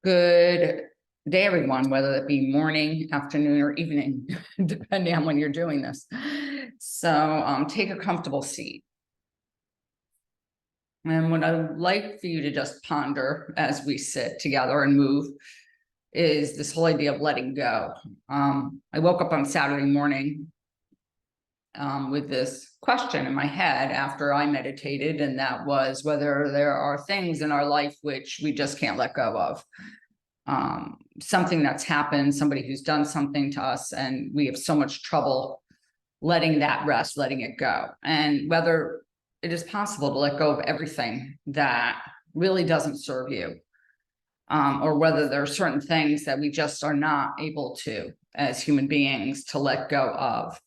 Good day, everyone, whether it be morning, afternoon, or evening, depending on when you're doing this. So take a comfortable seat. And what I'd like for you to just ponder as we sit together and move is this whole idea of letting go. I woke up on Saturday morning with this question in my head after I meditated, and that was whether there are things in our life which we just can't let go of. Something that's happened, somebody who's done something to us, and we have so much trouble letting that rest, letting it go. And whether it is possible to let go of everything that really doesn't serve you, or whether there are certain things that we just are not able to, as human beings, to let go of.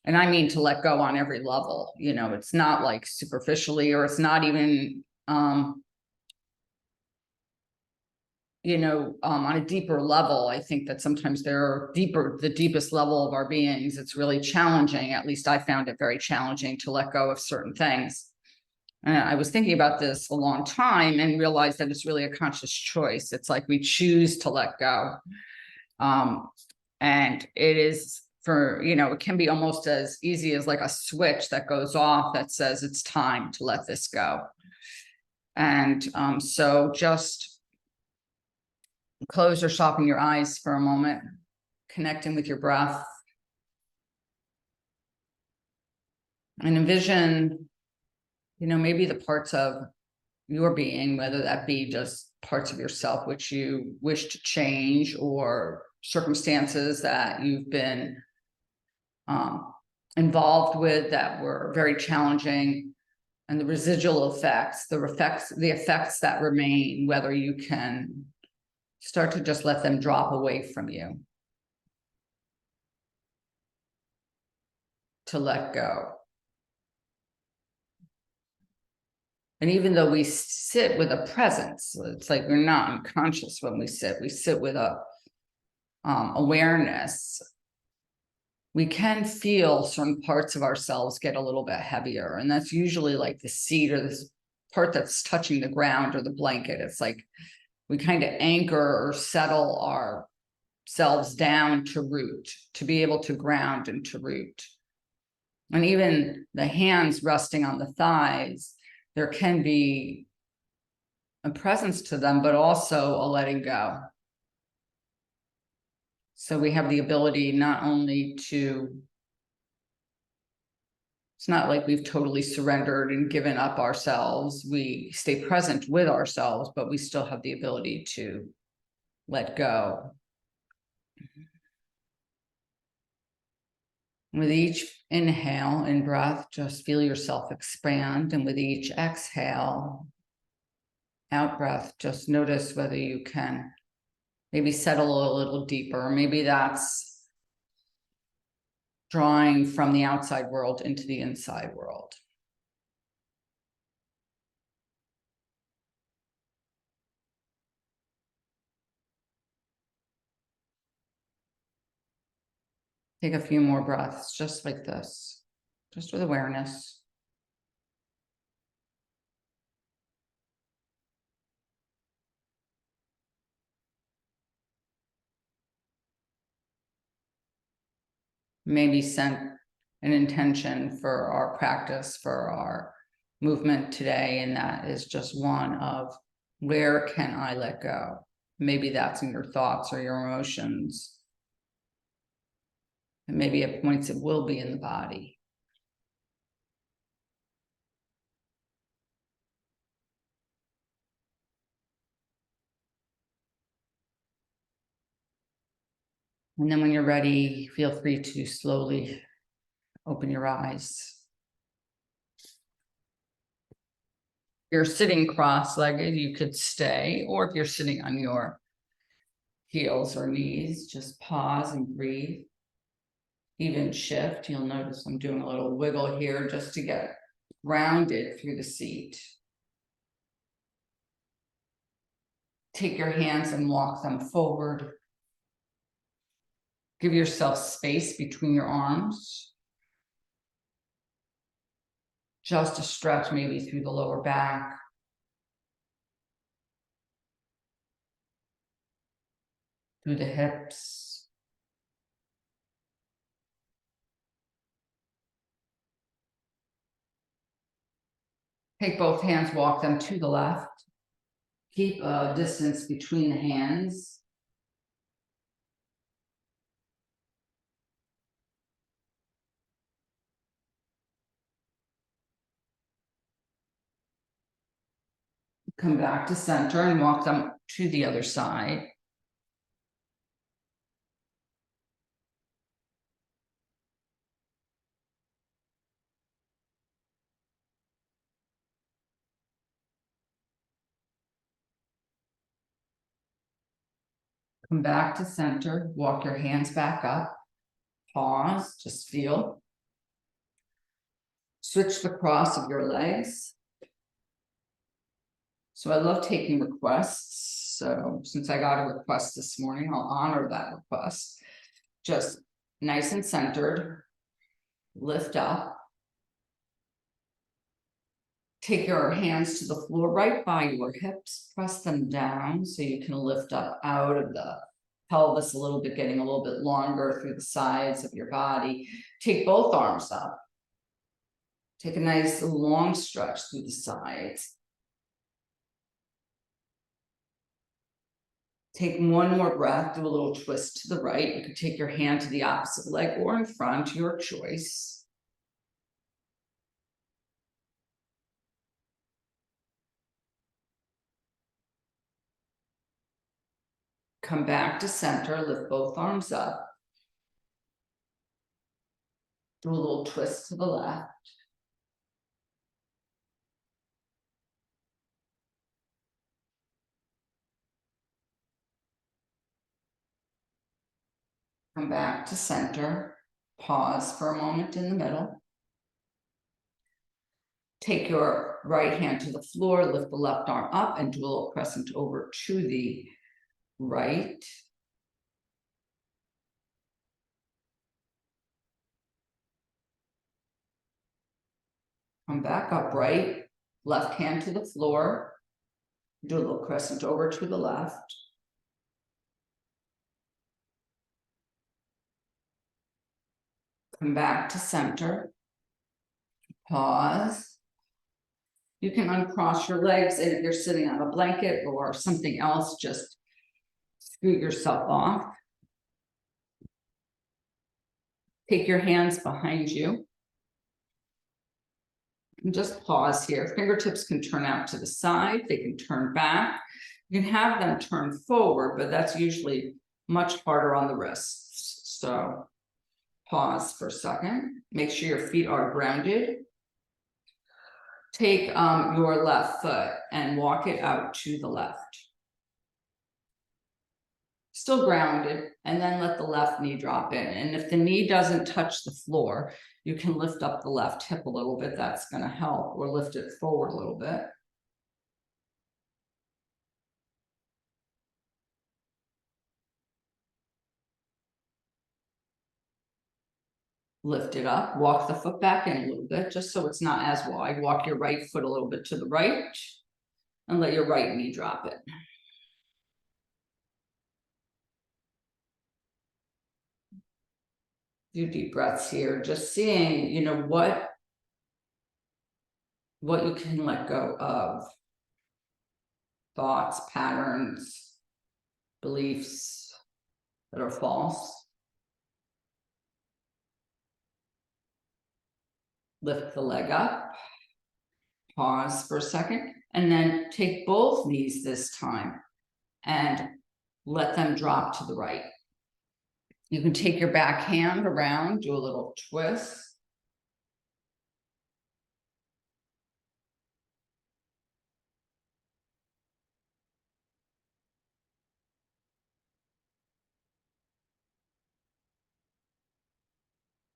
And I mean to let go on every level. You know, it's not like superficially, or it's not even on a deeper level. I think that sometimes the deepest level of our beings, it's really challenging. At least I found it very challenging to let go of certain things. I was thinking about this a long time and realized that it's really a conscious choice. It's like we choose to let go. And it is it can be almost as easy as like a switch that goes off that says it's time to let this go. And so just close or soften your eyes for a moment, connecting with your breath. And envision, maybe the parts of your being, whether that be just parts of yourself which you wish to change, or circumstances that you've been involved with that were very challenging, and the residual effects, the effects that remain, whether you can start to just let them drop away from you, to let go. And even though we sit with a presence, it's like we're not unconscious when we sit with a awareness. We can feel certain parts of ourselves get a little bit heavier, and that's usually like the seat or this part that's touching the ground or the blanket. It's like we kind of anchor or settle ourselves down to root, to be able to ground and to root. And even the hands resting on the thighs, there can be a presence to them, but also a letting go. So we have the ability not only to, it's not like we've totally surrendered and given up ourselves. We stay present with ourselves, but we still have the ability to let go. With each inhale in breath, just feel yourself expand. And with each exhale, out breath, just notice whether you can maybe settle a little deeper. Maybe that's drawing from the outside world into the inside world. Take a few more breaths, just like this, just with awareness. Maybe set an intention for our practice, for our movement today, and that is just one of, where can I let go? Maybe that's in your thoughts or your emotions. And maybe at points it will be in the body. And then when you're ready, feel free to slowly open your eyes. If you're sitting cross-legged, you could stay, or if you're sitting on your heels or knees, just pause and breathe. Even shift. You'll notice I'm doing a little wiggle here just to get grounded through the seat. Take your hands and walk them forward. Give yourself space between your arms. Just a stretch maybe through the lower back. through the hips. Take both hands, walk them to the left. Keep a distance between the hands. Come back to center and walk them to the other side. Come back to center, walk your hands back up. Pause, just feel. Switch the cross of your legs. So I love taking requests. So since I got a request this morning, I'll honor that request. Just nice and centered. Lift up. Take your hands to the floor right by your hips. Press them down so you can lift up out of the pelvis a little bit, getting a little bit longer through the sides of your body. Take both arms up. Take a nice long stretch through the sides. Take one more breath, do a little twist to the right. You can take your hand to the opposite leg or in front, your choice. Come back to center, lift both arms up. Do a little twist to the left. Come back to center. Pause for a moment in the middle. Take your right hand to the floor, lift the left arm up and do a little crescent over to the right. Come back upright, left hand to the floor. Do a little crescent over to the left. Come back to center. Pause. You can uncross your legs, and if you're sitting on a blanket or something else, just scoot yourself off. Take your hands behind you. And just pause here. Fingertips can turn out to the side. They can turn back. You can have them turn forward, but that's usually much harder on the wrists. So pause for a second. Make sure your feet are grounded. Take your left foot and walk it out to the left. Still grounded, and then let the left knee drop in. And if the knee doesn't touch the floor, you can lift up the left hip a little bit. That's going to help, or lift it forward a little bit. Lift it up, walk the foot back in a little bit, just so it's not as wide. Walk your right foot a little bit to the right, and let your right knee drop it. Few deep breaths here, just seeing, you know, what you can let go of. Thoughts, patterns, beliefs that are false. Lift the leg up. Pause for a second, and then take both knees this time and let them drop to the right. You can take your back hand around, do a little twist.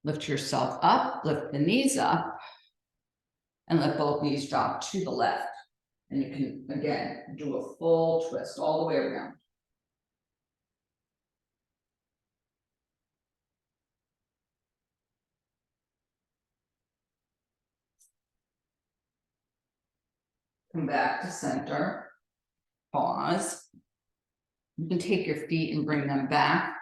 Lift yourself up, lift the knees up, and let both knees drop to the left. And you can, again, do a full twist all the way around. Come back to center. Pause. You can take your feet and bring them back.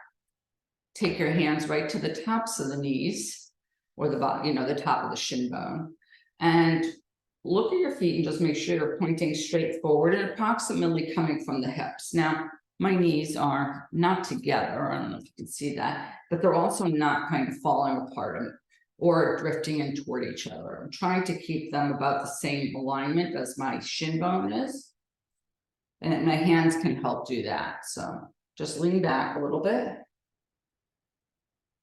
Take your hands right to the tops of the knees or the bottom, the top of the shin bone. And look at your feet and just make sure you're pointing straight forward and approximately coming from the hips. Now, my knees are not together. I don't know if you can see that, but they're also not kind of falling apart or drifting in toward each other. I'm trying to keep them about the same alignment as my shin bone is. And my hands can help do that. So just lean back a little bit.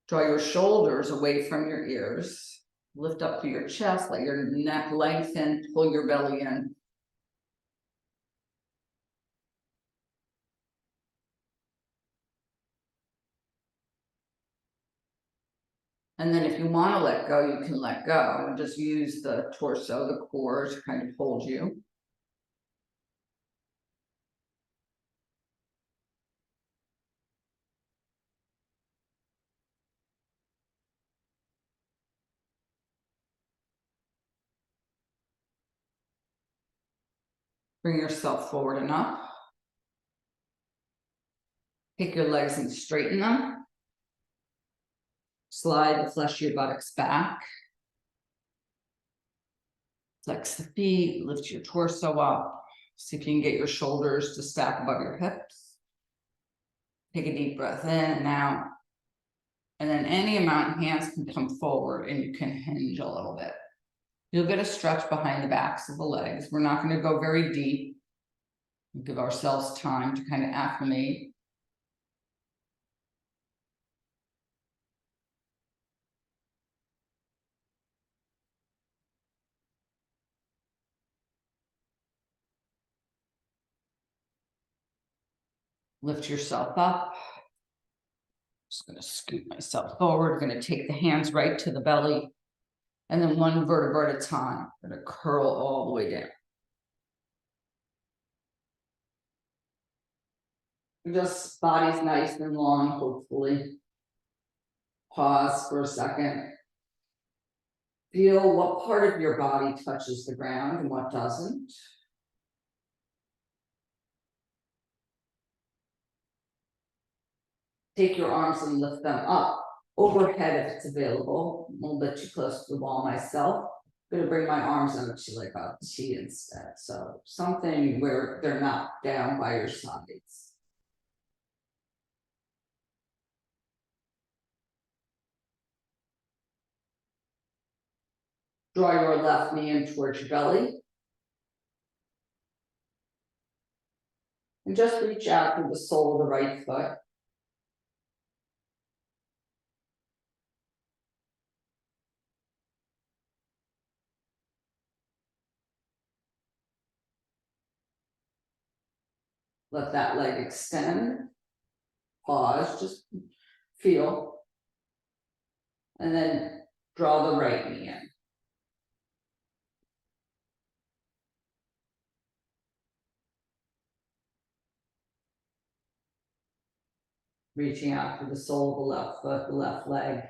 Draw your shoulders away from your ears. Lift up to your chest, let your neck lengthen, pull your belly in. And then if you want to let go, you can let go and just use the torso, the core to kind of hold you. Bring yourself forward and up. Take your legs and straighten them. Slide the flesh of your buttocks back. Flex the feet, lift your torso up. See if you can get your shoulders to stack above your hips. Take a deep breath in and out. And then any amount, hands can come forward and you can hinge a little bit. You'll get a stretch behind the backs of the legs. We're not going to go very deep. We'll give ourselves time to kind of acclimate. Lift yourself up. Just going to scoot myself forward. Going to take the hands right to the belly. And then one vertebra at a time. Going to curl all the way down. Just body's nice and long, hopefully. Pause for a second. Feel what part of your body touches the ground and what doesn't. Take your arms and lift them up overhead if it's available. I'm a little bit too close to the wall myself. I'm going to bring my arms up to like a T instead. So something where they're not down by your sides. Draw your left knee in towards your belly. And just reach out through the sole of the right foot. Let that leg extend. Pause, just feel. And then draw the right knee in. Reaching out through the sole of the left foot, the left leg.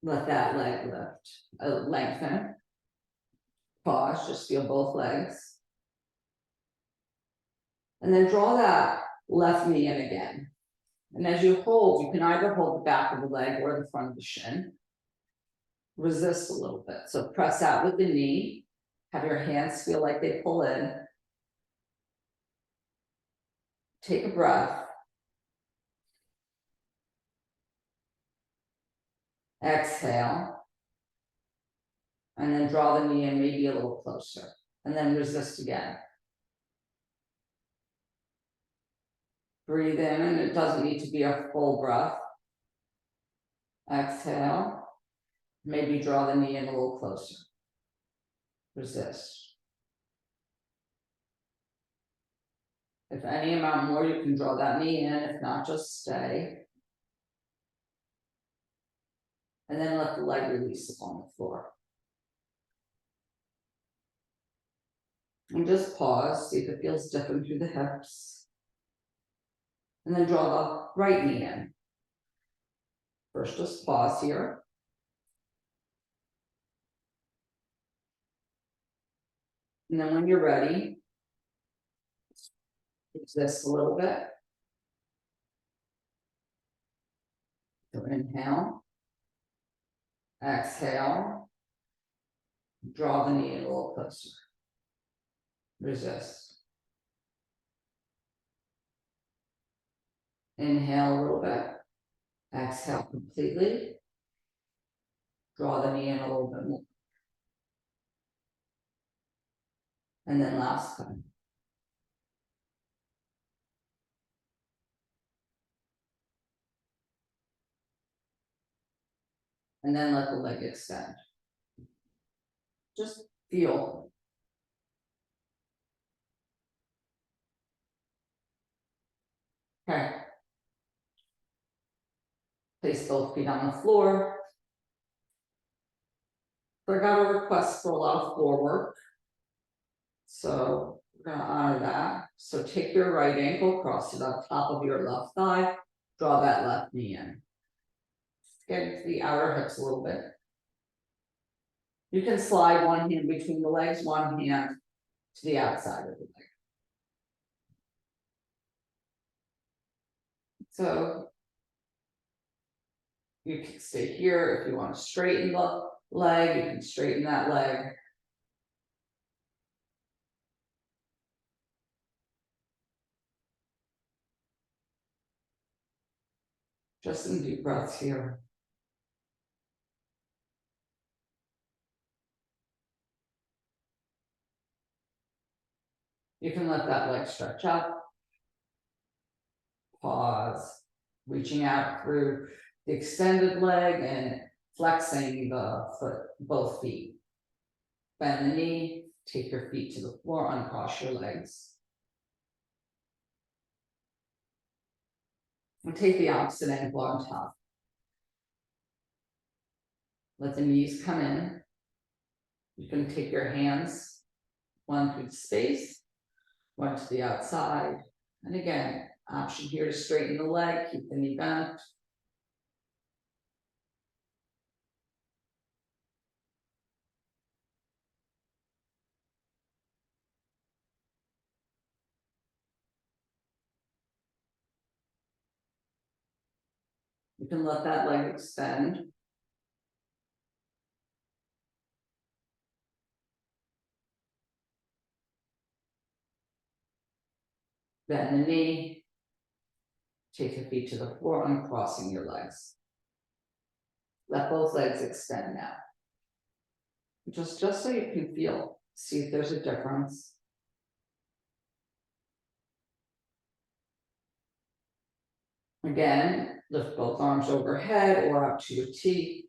Let that leg lift, lengthen. Pause, just feel both legs. And then draw that left knee in again. And as you hold, you can either hold the back of the leg or the front of the shin. Resist a little bit. So press out with the knee. Have your hands feel like they pull in. Take a breath. Exhale. And then draw the knee in maybe a little closer. And then resist again. Breathe in, and it doesn't need to be a full breath. Exhale. Maybe draw the knee in a little closer. Resist. If any amount more, you can draw that knee in. If not, just stay. And then let the leg release upon the floor. And just pause, see if it feels different through the hips. And then draw the right knee in. First, just pause here. And then when you're ready, use this a little bit. So inhale. Exhale. Draw the knee a little closer. Resist. Inhale a little bit. Exhale completely. Draw the knee in a little bit more. And then last time. And then let the leg extend. Just feel. Okay. Place both feet on the floor. So I got a request for a lot of floor work. So we're gonna honor that. So take your right ankle, cross it on top of your left thigh, draw that left knee in. Get into the outer hips a little bit. You can slide one hand between the legs, one hand to the outside of the leg. So you can stay here if you want to straighten the leg, you can straighten that leg. Just some deep breaths here. You can let that leg stretch up. Pause, reaching out through the extended leg and flexing the foot, both feet. Bend the knee, take your feet to the floor, uncross your legs. And take the opposite ankle on top. Let the knees come in. You can take your hands, one through the space, one to the outside. And again, option here to straighten the leg, keep the knee bent. You can let that leg extend. Bend the knee. Take your feet to the floor, uncrossing your legs. Let both legs extend now. Just so you can feel, see if there's a difference. Again, lift both arms overhead or up to your T.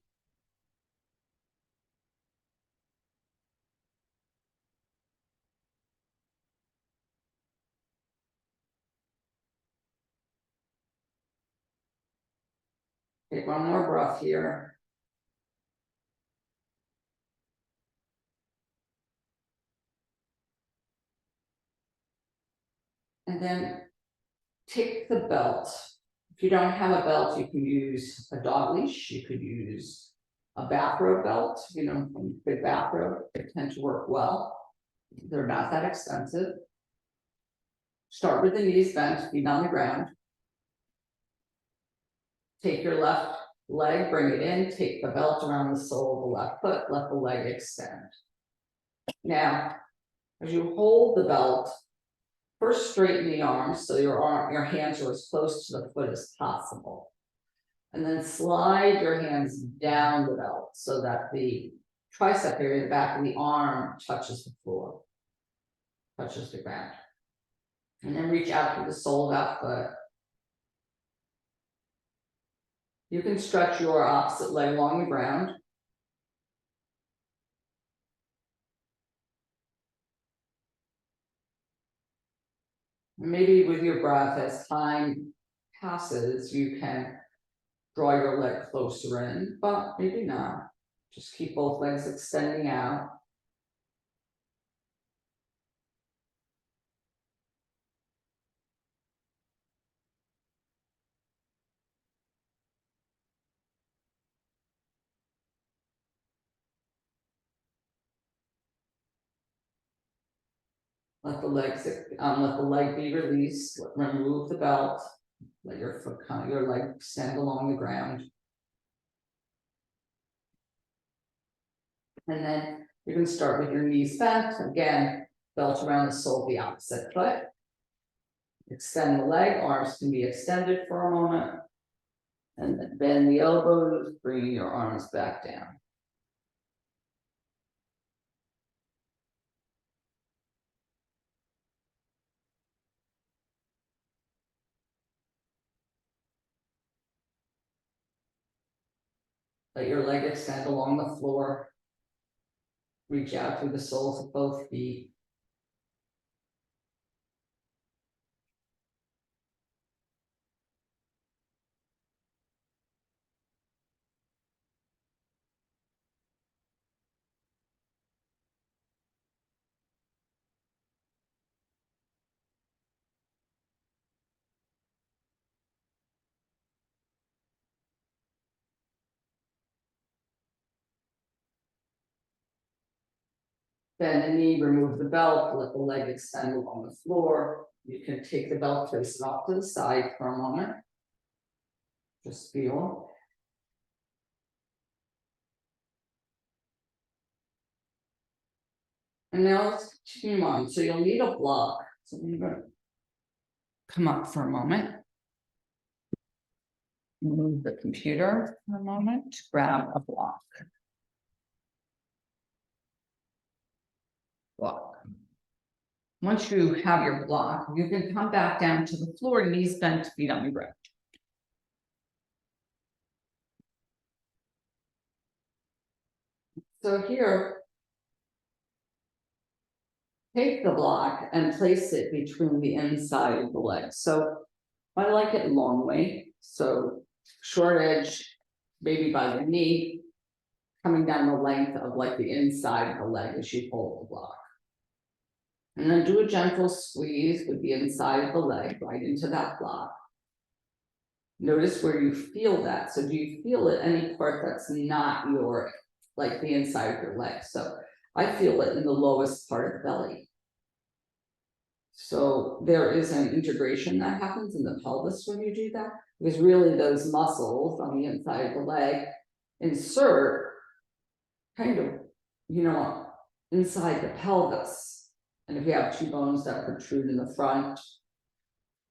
Take one more breath here. And then take the belt. If you don't have a belt, you can use a dog leash. You could use a bathrobe belt, you know, a big bathrobe. They tend to work well. They're not that expensive. Start with the knees bent, feet on the ground. Take your left leg, bring it in, take the belt around the sole of the left foot, let the leg extend. Now, as you hold the belt, first straighten the arms so your hands are as close to the foot as possible. And then slide your hands down the belt so that the tricep area, the back of the arm, touches the floor, touches the ground. And then reach out to the sole of that foot. You can stretch your opposite leg along the ground. Maybe with your breath, as time passes, you can draw your leg closer in, but maybe not. Just keep both legs extending out. Let the leg be released, remove the belt, let your foot your leg stand along the ground. And then you can start with your knees bent, again, belt around the sole of the opposite foot. Extend the leg, arms can be extended for a moment. And then bend the elbows, bring your arms back down. Let your leg extend along the floor. Reach out through the soles of both feet. Bend the knee, remove the belt, let the leg extend along the floor. You can take the belt, place it off to the side for a moment. Just feel. And now let's continue on. So you'll need a block. So I'm going to come up for a moment. Move the computer for a moment, grab a block. Once you have your block, you can come back down to the floor, knees bent, feet on the ground. So here, take the block and place it between the inside of the leg. So I like it long way. So short edge, maybe by the knee, coming down the length of like the inside of the leg as you hold the block. And then do a gentle squeeze with the inside of the leg right into that block. Notice where you feel that. So do you feel it any part that's not your, like the inside of your leg? So I feel it in the lowest part of the belly. So there is an integration that happens in the pelvis when you do that, because really those muscles on the inside of the leg insert kind of, you know, inside the pelvis. And if you have two bones that protrude in the front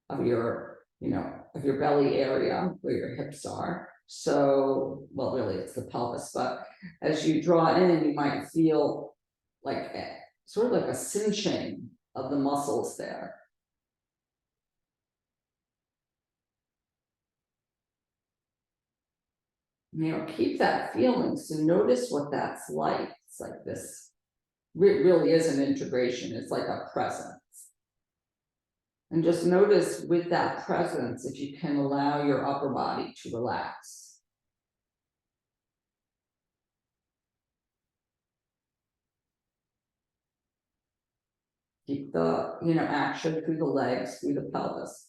of your, you know, of your belly area where your hips are. So, well, really it's the pelvis, but as you draw in, you might feel like sort of like a cinching of the muscles there. You know, keep that feeling. So notice what that's like. It's like this, it really is an integration. It's like a presence. And just notice with that presence, if you can allow your upper body to relax. Keep the, you know, action through the legs, through the pelvis.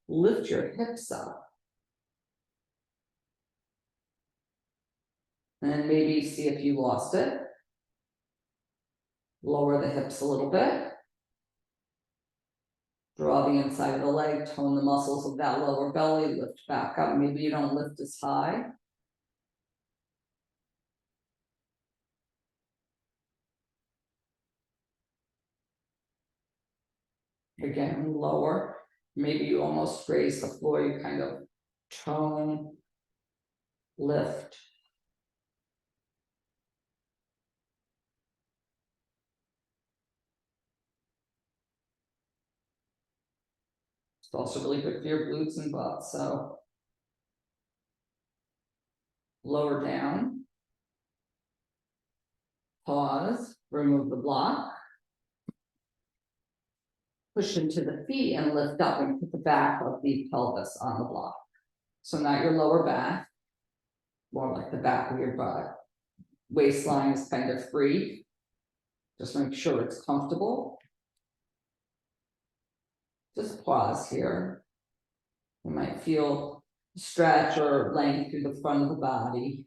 Lift your hips up. And maybe see if you lost it. Lower the hips a little bit. Draw the inside of the leg, tone the muscles of that lower belly, lift back up. Maybe you don't lift as high. Again, lower. Maybe you almost raise the floor, you kind of tone, lift. It's also really good for your glutes and butt. So lower down. Pause, remove the block. Push into the feet and lift up and put the back of the pelvis on the block. So not your lower back, more like the back of your butt. Waistline is kind of free. Just make sure it's comfortable. Just pause here. You might feel stretch or length through the front of the body.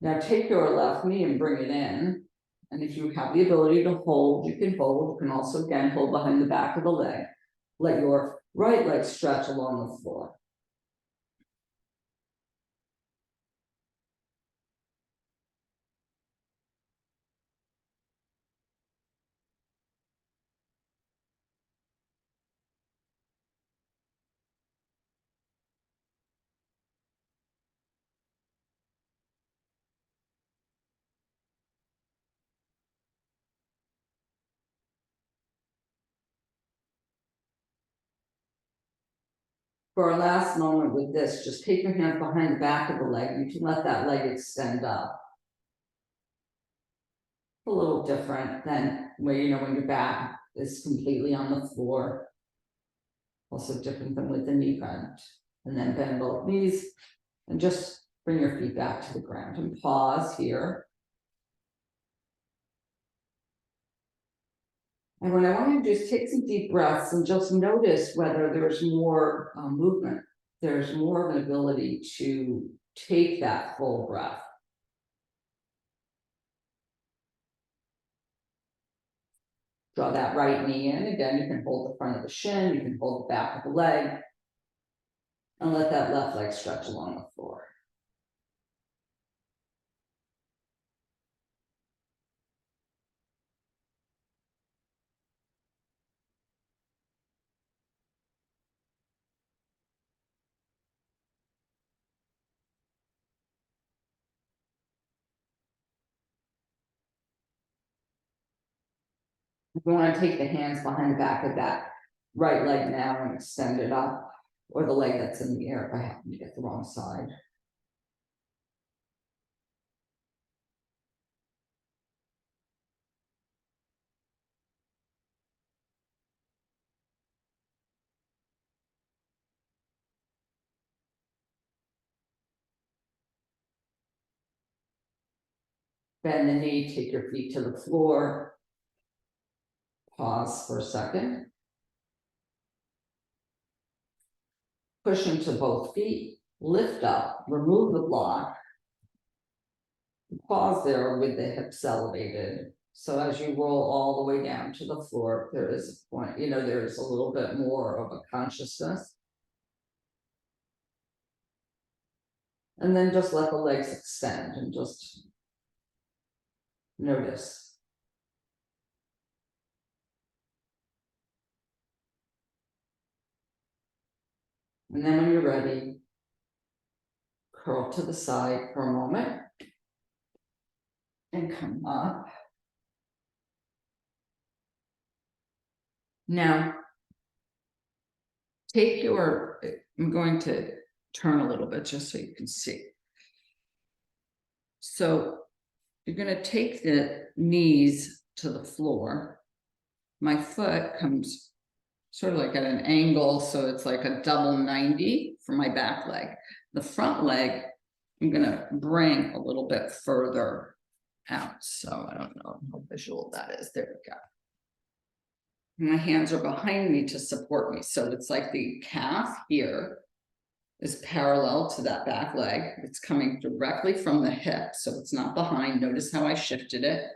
Now take your left knee and bring it in. And if you have the ability to hold, you can hold. You can also again hold behind the back of the leg. Let your right leg stretch along the floor. For our last moment with this, just take your hands behind the back of the leg. You can let that leg extend up. A little different than where, you know, when your back is completely on the floor. Also different than with the knee bend. And then bend both knees and just bring your feet back to the ground and pause here. And what I want you to do is take some deep breaths and just notice whether there's more movement. There's more of an ability to take that full breath. Draw that right knee in. Again, you can hold the front of the shin, you can hold the back of the leg, and let that left leg stretch along the floor. We want to take the hands behind the back of that right leg now and extend it up, or the leg that's in the air if I happen to get the wrong side. Bend the knee, take your feet to the floor. Pause for a second. Push into both feet, lift up, remove the block. Pause there with the hips elevated. So as you roll all the way down to the floor, there is a point, you know, there's a little bit more of a consciousness. And then just let the legs extend and just notice. And then when you're ready, curl to the side for a moment and come up. Now, take your, I'm going to turn a little bit just so you can see. So you're going to take the knees to the floor. My foot comes sort of like at an angle, so it's like a double 90 for my back leg. The front leg, I'm going to bring a little bit further out. So I don't know how visual that is. There we go. My hands are behind me to support me. So it's like the calf here is parallel to that back leg. It's coming directly from the hip. So it's not behind. Notice how I shifted it,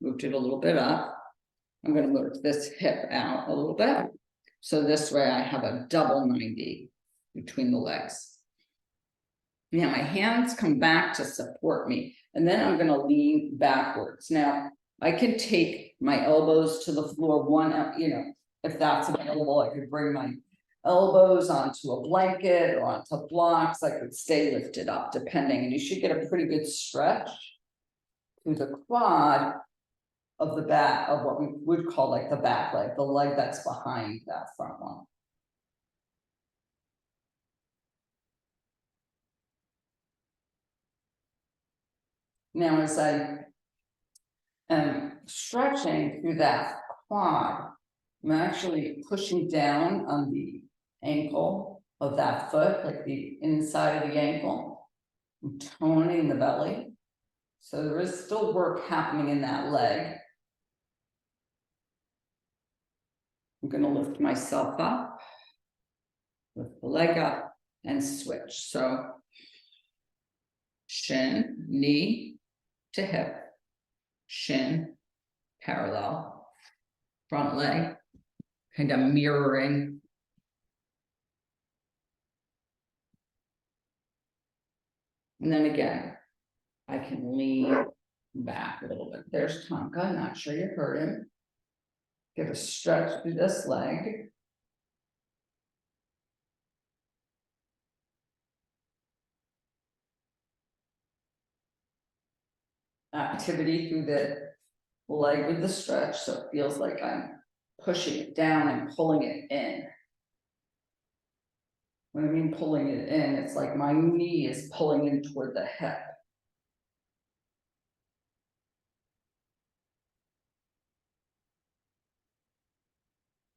moved it a little bit up. I'm going to move this hip out a little bit. So this way I have a double 90 between the legs. Now my hands come back to support me, and then I'm going to lean backwards. Now I can take my elbows to the floor, one, you know, if that's available, I could bring my elbows onto a blanket or onto blocks. I could stay lifted up depending, and you should get a pretty good stretch through the quad of the back of what we would call like the back leg, the leg that's behind that front one. Now, as I am stretching through that quad, I'm actually pushing down on the ankle of that foot, like the inside of the ankle. I'm toning the belly. So there is still work happening in that leg. I'm going to lift myself up, lift the leg up, and switch. So shin, knee, to hip, shin, parallel, front leg, kind of mirroring. And then again, I can lean back a little bit. There's Tonka, not sure you heard him. Give a stretch through this leg. Activity through the leg with the stretch, so it feels like I'm pushing it down and pulling it in. When I mean pulling it in, it's like my knee is pulling in toward the hip.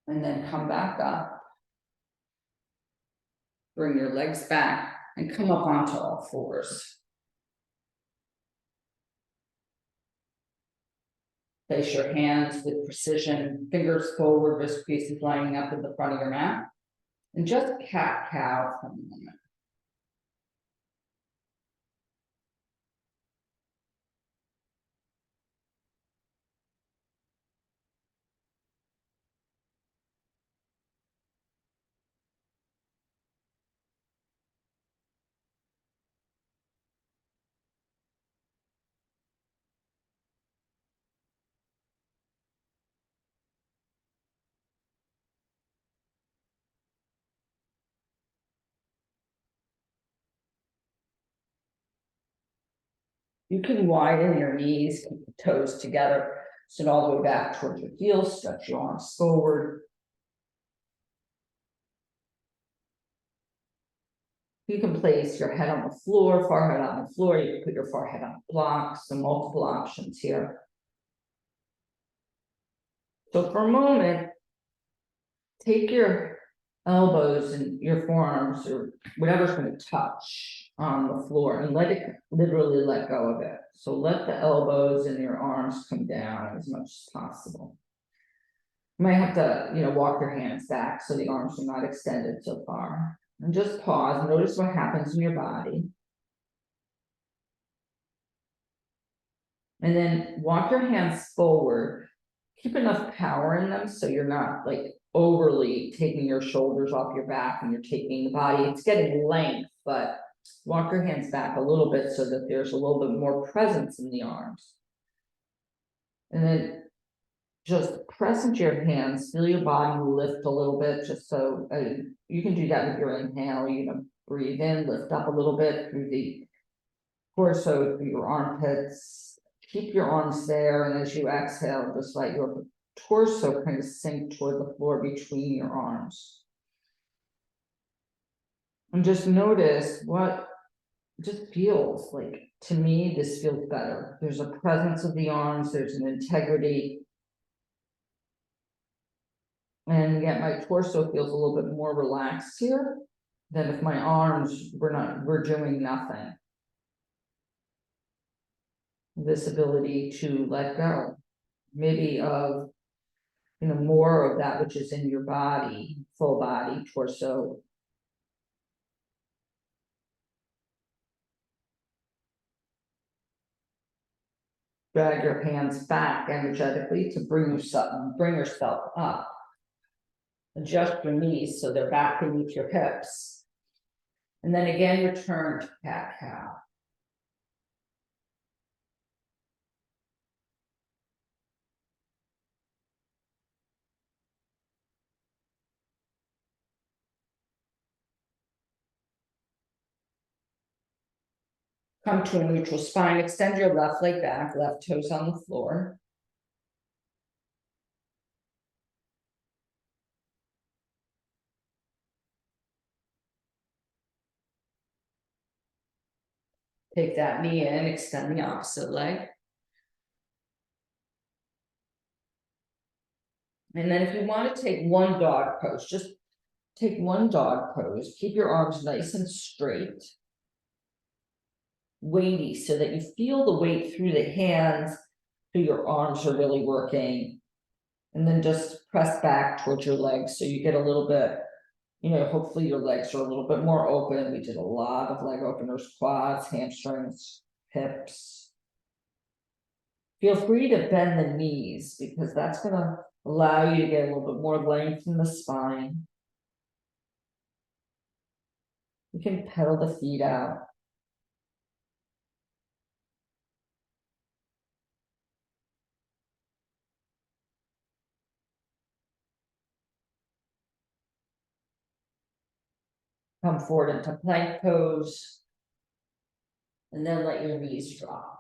And then come back up. Bring your legs back and come up onto all fours. Place your hands with precision, fingers forward, wrist creases lining up at the front of your mat. And just cat-cow for a moment. You can widen your knees, keep the toes together, sit all the way back towards your heels, stretch your arms forward. You can place your head on the floor, forehead on the floor. You can put your forehead on blocks, so multiple options here. So for a moment, take your elbows and your forearms or whatever's going to touch on the floor and let it literally let go of it. So let the elbows and your arms come down as much as possible. You might have to, walk your hands back so the arms are not extended so far. And just pause, notice what happens in your body. And then walk your hands forward. Keep enough power in them so you're not like overly taking your shoulders off your back and you're taking the body. It's getting length, but walk your hands back a little bit so that there's a little bit more presence in the arms. And then just press into your hands, feel your body lift a little bit, just so you can do that with your inhale. Breathe in, lift up a little bit through the torso, through your armpits. Keep your arms there, and as you exhale, just let your torso kind of sink toward the floor between your arms. And just notice what just feels like. To me, this feels better. There's a presence of the arms, there's an integrity. And yet my torso feels a little bit more relaxed here than if my arms were doing nothing. This ability to let go, maybe of, more of that which is in your body, full body, torso. Drag your hands back energetically to bring yourself up. Adjust your knees so they're back beneath your hips. And then again, return to cat-cow. Come to a neutral spine, extend your left leg back, left toes on the floor. Take that knee in, extend the opposite leg. And then if you want to take one dog pose, just take one dog pose. Keep your arms nice and straight. Weighty, so that you feel the weight through the hands, through your arms are really working. And then just press back towards your legs so you get a little bit, hopefully your legs are a little bit more open. We did a lot of leg openers, quads, hamstrings, hips. Feel free to bend the knees because that's gonna allow you to get a little bit more length in the spine. You can pedal the feet out. Come forward into plank pose. And then let your knees drop.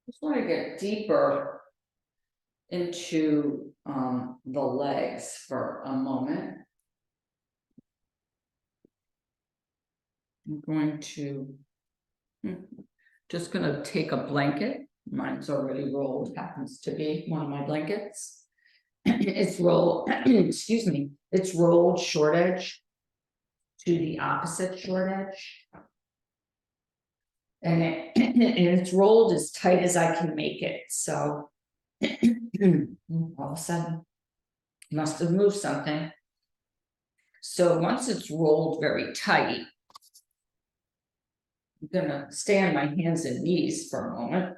Just want to get deeper into the legs for a moment. I'm going to just going to take a blanket. Mine's already rolled, happens to be one of my blankets. It's rolled, excuse me, it's rolled short edge to the opposite short edge. And it's rolled as tight as I can make it. So all of a sudden, must have moved something. So once it's rolled very tight, I'm gonna stay on my hands and knees for a moment.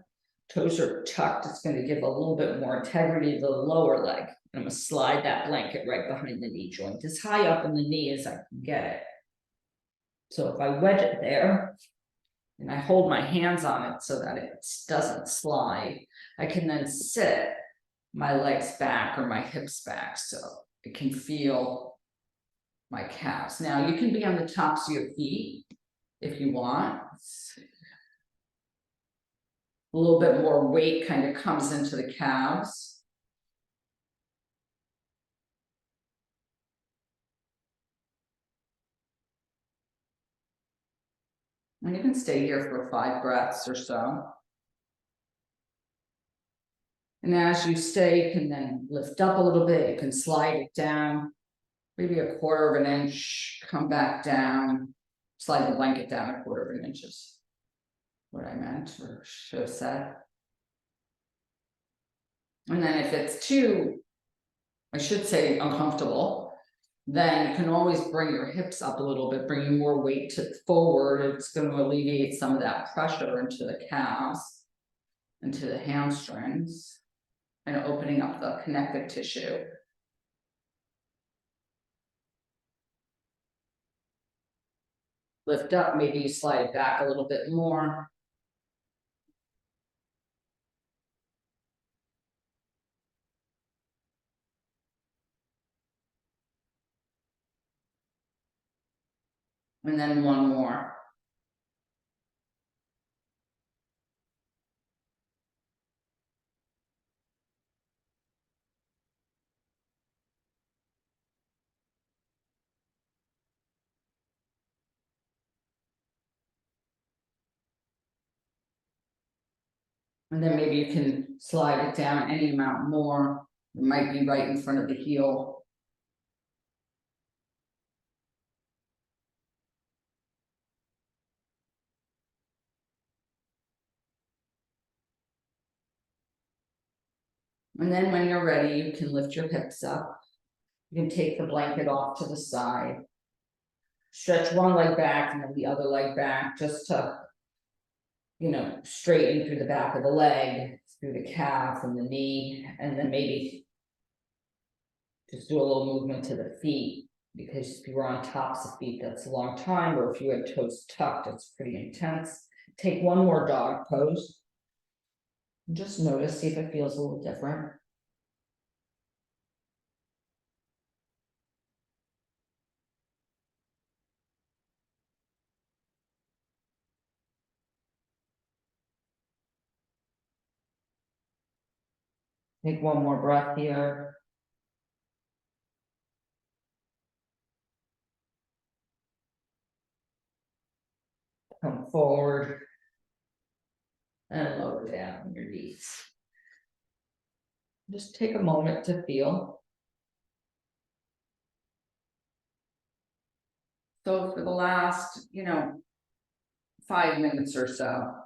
Toes are tucked. It's going to give a little bit more integrity to the lower leg. I'm gonna slide that blanket right behind the knee joint, as high up in the knee as I can get it. So if I wedge it there, and I hold my hands on it so that it doesn't slide, I can then sit my legs back or my hips back so it can feel my calves. Now you can be on the tops of your feet if you want. A little bit more weight kind of comes into the calves. And you can stay here for 5 breaths or so. And as you stay, you can then lift up a little bit. You can slide it down, maybe a 1/4 of an inch, come back down, slide the blanket down a 1/4 of an inch is what I meant or should have said. And then if it's too, I should say uncomfortable, then you can always bring your hips up a little bit, bringing more weight forward. It's going to alleviate some of that pressure into the calves, into the hamstrings, and opening up the connective tissue. Lift up, maybe you slide it back a little bit more. And then one more. And then maybe you can slide it down any amount more. It might be right in front of the heel. And then when you're ready, you can lift your hips up. You can take the blanket off to the side. Stretch one leg back and then the other leg back just to, straighten through the back of the leg, through the calf and the knee, and then maybe just do a little movement to the feet, because if you were on tops of feet, that's a long time, or if you had toes tucked, it's pretty intense. Take one more dog pose. Just notice, see if it feels a little different. Take one more breath here. Come forward and lower down your knees. Just take a moment to feel. So for the last, 5 minutes or so,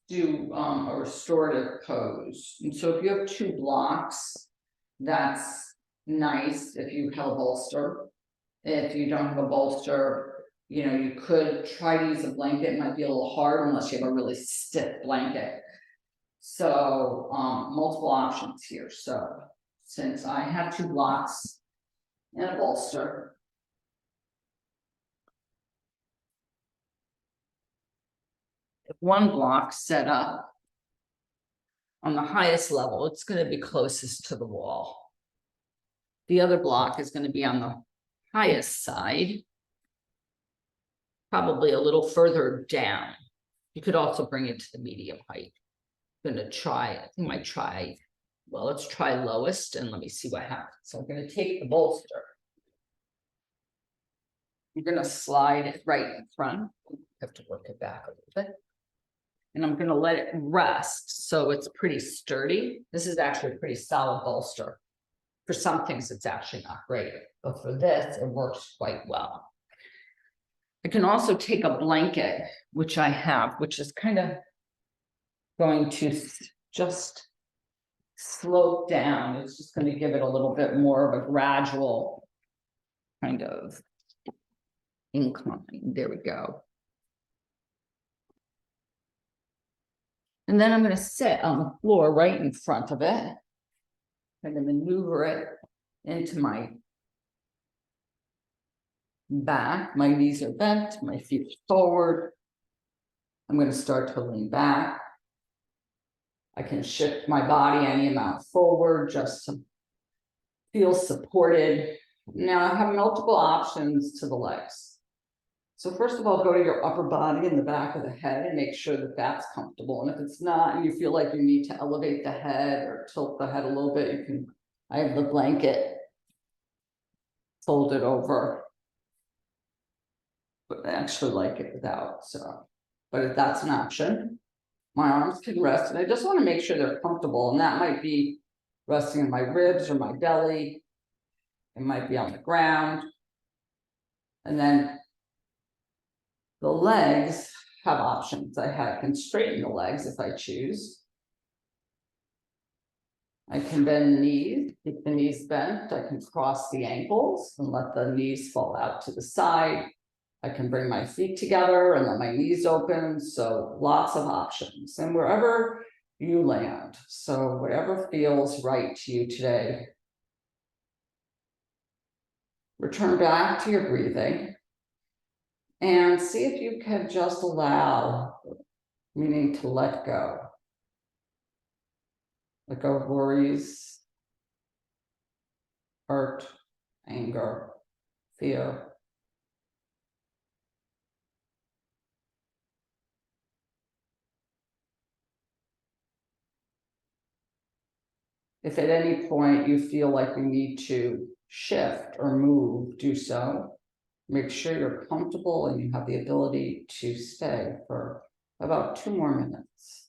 do a restorative pose. And so if you have 2 blocks, that's nice if you have a bolster. If you don't have a bolster, You know, you could try to use a blanket, it might be a little hard unless you have a really stiff blanket. So, multiple options here, so since I have 2 blocks and a bolster. If one block set up on the highest level, it's gonna be closest to the wall. The other block is gonna be on the highest side. Probably a little further down. You could also bring it to the medium height. Gonna try, I think I might try, well, let's try lowest and let me see what happens. So I'm gonna take the bolster. I'm gonna slide it right in front. Have to work it back a little bit. And I'm gonna let it rest, so it's pretty sturdy. This is actually a pretty solid bolster. For some things, it's actually not great, but for this, it works quite well. I can also take a blanket, which I have, which is kind of going to just slope down. It's just going to give it a little bit more of a gradual kind of incline. There we go. And then I'm going to sit on the floor right in front of it. I'm going to maneuver it into my back. My knees are bent, my feet are forward. I'm going to start to lean back. I can shift my body any amount forward just to feel supported. Now I have multiple options to the legs. So first of all, go to your upper body and the back of the head and make sure that that's comfortable. And if it's not, and you feel like you need to elevate the head or tilt the head a little bit, you can, I have the blanket folded over. But I actually like it without, so, but if that's an option, my arms can rest, and I just want to make sure they're comfortable, and that might be resting in my ribs or my belly. It might be on the ground. And then the legs have options. I can straighten the legs if I choose. I can bend the knees, keep the knees bent. I can cross the ankles and let the knees fall out to the side. I can bring my feet together and let my knees open. So lots of options, and wherever you land. So whatever feels right to you today. Return back to your breathing and see if you can just allow, meaning to let go. Let go of worries, hurt, anger, fear. If at any point you feel like you need to shift or move, do so. Make sure you're comfortable and you have the ability to stay for about 2 more minutes.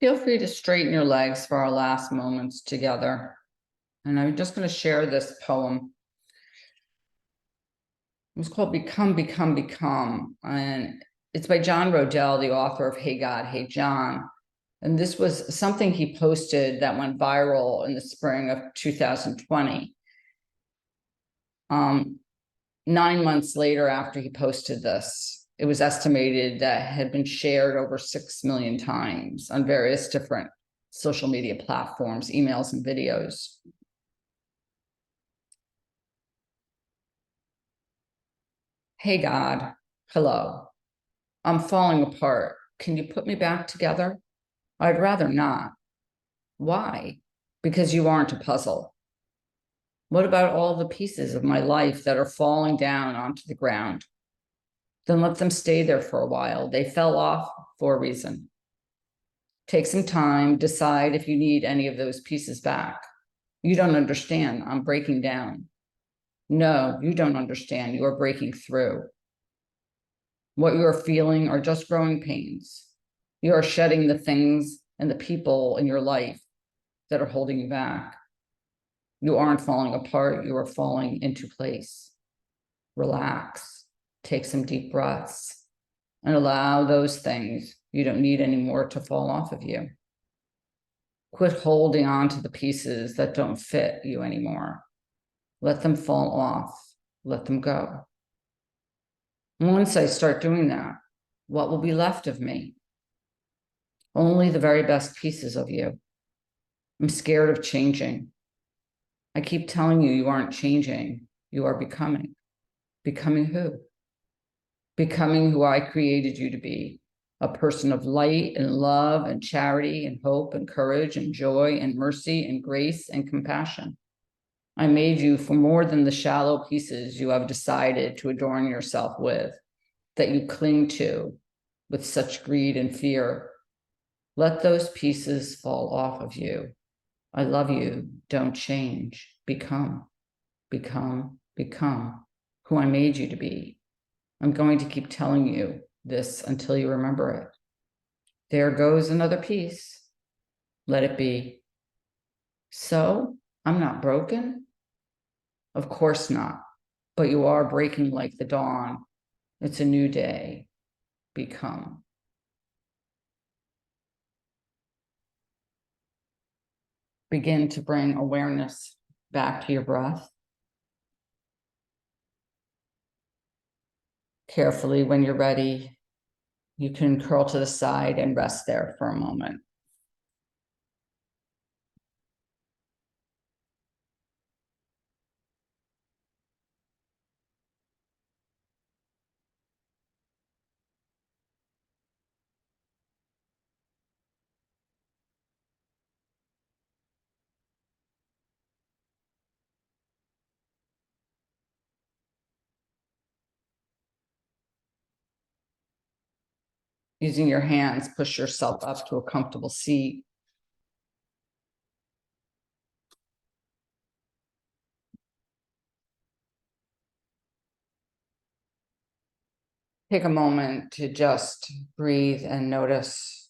Feel free to straighten your legs for our last moments together. And I'm just going to share this poem. It's called Become, Become, Become. And it's by John Rodell, the author of Hey God, Hey John. And this was something he posted that went viral in the spring of 2020. 9 months later, after he posted this, it was estimated that it had been shared over 6 million times on various different social media platforms, emails, and videos. Hey God, hello. I'm falling apart. Can you put me back together? I'd rather not. Why? Because you aren't a puzzle. What about all the pieces of my life that are falling down onto the ground? Then let them stay there for a while. They fell off for a reason. Take some time, decide if you need any of those pieces back. You don't understand. I'm breaking down. No, you don't understand. You are breaking through. What you are feeling are just growing pains. You are shedding the things and the people in your life that are holding you back. You aren't falling apart. You are falling into place. Relax. Take some deep breaths and allow those things you don't need anymore to fall off of you. Quit holding on to the pieces that don't fit you anymore. Let them fall off. Let them go. Once I start doing that, what will be left of me? Only the very best pieces of you. I'm scared of changing. I keep telling you, you aren't changing. You are becoming. Becoming who? Becoming who I created you to be. A person of light and love and charity and hope and courage and joy and mercy and grace and compassion. I made you for more than the shallow pieces you have decided to adorn yourself with, that you cling to with such greed and fear. Let those pieces fall off of you. I love you. Don't change. Become, become, become who I made you to be. I'm going to keep telling you this until you remember it. There goes another piece. Let it be. So, I'm not broken? Of course not. But you are breaking like the dawn. It's a new day. Become. Begin to bring awareness back to your breath. Carefully, when you're ready, you can curl to the side and rest there for a moment. Using your hands, push yourself up to a comfortable seat. Take a moment to just breathe and notice.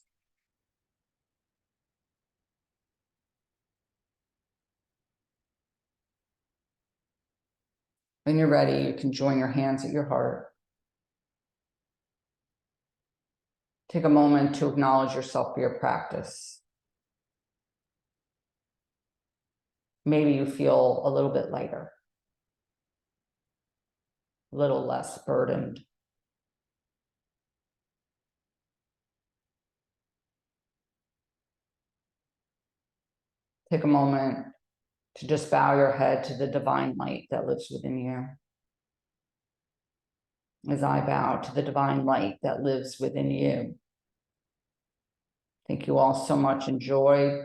When you're ready, you can join your hands at your heart. Take a moment to acknowledge yourself for your practice. Maybe you feel a little bit lighter, a little less burdened. Take a moment to just bow your head to the divine light that lives within you. As I bow to the divine light that lives within you. Thank you all so much. Enjoy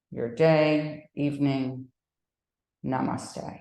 your day, evening. Namaste.